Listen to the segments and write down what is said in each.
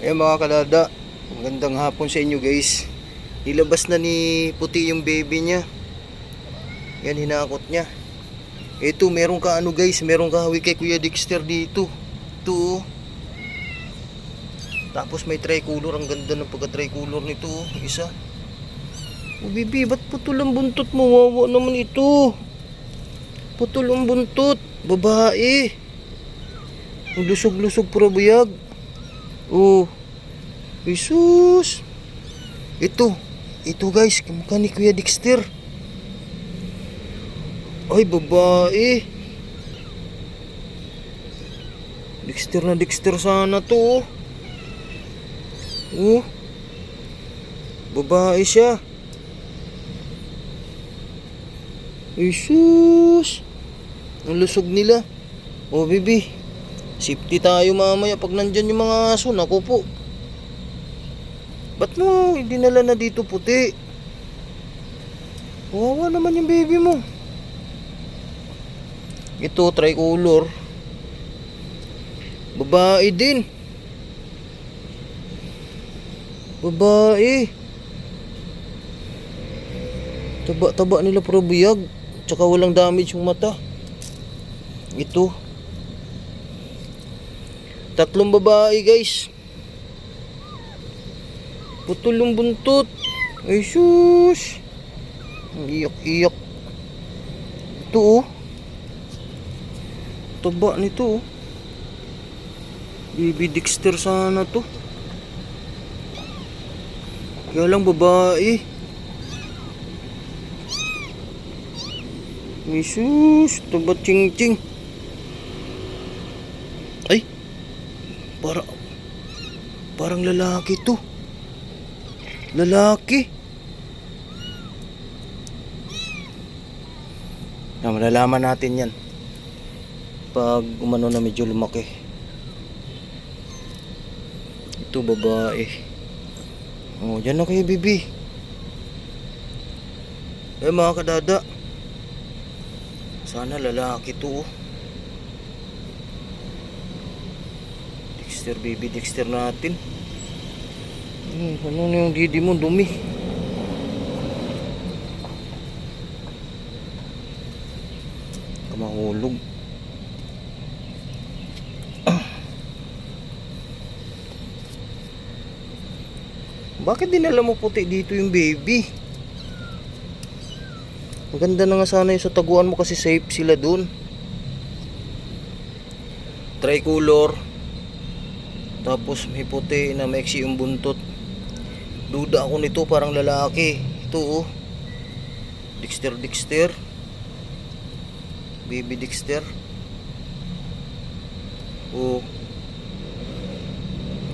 Mga kadada, magandang hapon sa inyo guys. Nilabas na ni Puti yung baby niya. Yan, hinakot niya. Ito, meron ka ano guys, meron ka hawig kay Kuya Dexter dito. Ito oh. Tapos may tricolor, ang ganda ng pagka-tricolor nito oh. Isa. Oh baby, ba't putol ang buntot mo? Wawa naman ito. Putol ang buntot. Babae. Ang lusog-lusog pura buyag. Oh. Jesus. Ito guys, kamukha ni Kuya Dexter. Ay, babae. Dexter na Dexter sana to. Oh. Babae siya. Jesus. Ang lusog nila. Oh, baby. Safety tayo mamaya pag nandyan yung mga aso. Naku po. Ba't mo dinala na dito Puti? Wawa naman yung baby mo. Ito, tricolor. Babae din. Babae. Taba-taba nila pero buyag. Tsaka walang damage yung mata. Ito. Tatlong babae guys. Putol yung buntot. Ay sus. Iyak-iyak. Ito oh. Taba nito oh. Baby Dexter sana to. Kaya lang babae. Ay sus. Taba ching-ching. Ay. Parang lalaki to. Lalaki. Malalaman natin yan pag umano na medyo lumaki. Ito babae. Oh, dyan na kayo bibi. Mga kadada, sana lalaki to oh. Dexter, baby Dexter natin. Ano na yung didi mo? Dumi. Kamahulog. Bakit dinala mo Puti dito yung baby? Maganda na nga sana yung sa taguan mo kasi safe sila dun. Tricolor. Tapos may puti na maiksi yung buntot. Duda ako nito, parang lalaki. Ito oh. Dexter. Baby Dexter. Oh.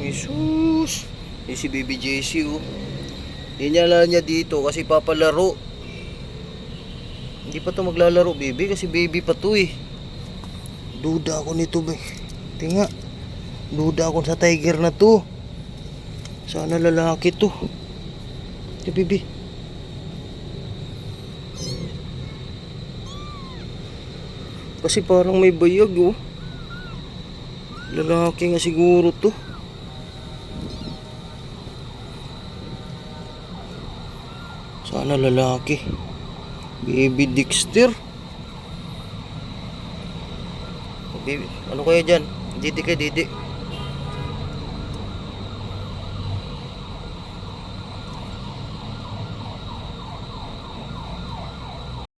Jesus. Yung si Baby JC oh. Dinala niya dito kasi papalaro. Hindi pa to maglalaro baby kasi baby pa to eh. Duda ako nito ba. Tinga. Duda ako sa tiger na to. Sana lalaki to. Ito baby. Kasi parang may bayag oh. Lalaki nga siguro to. Sana lalaki. Baby Dexter. Baby, ano kaya dyan? Didi kay Didi.